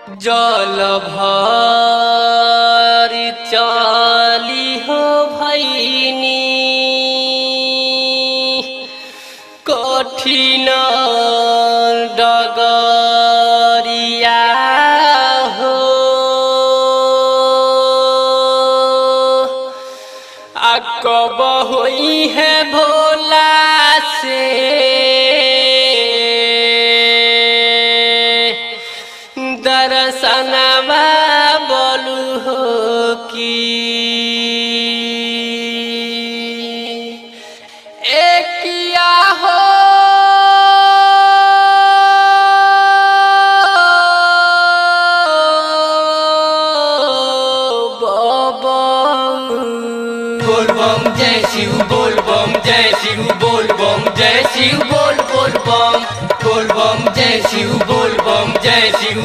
जल भरी चली हो भैनी कठिन डगरिया हो कब हुई है भोला से दर्शनवा बोलू हो की किया हो बोल बम जय शिव बोल बम जय शिव बोल बम जय शिव बोल बम बोल बम जय शिव बोल बम जय शिव।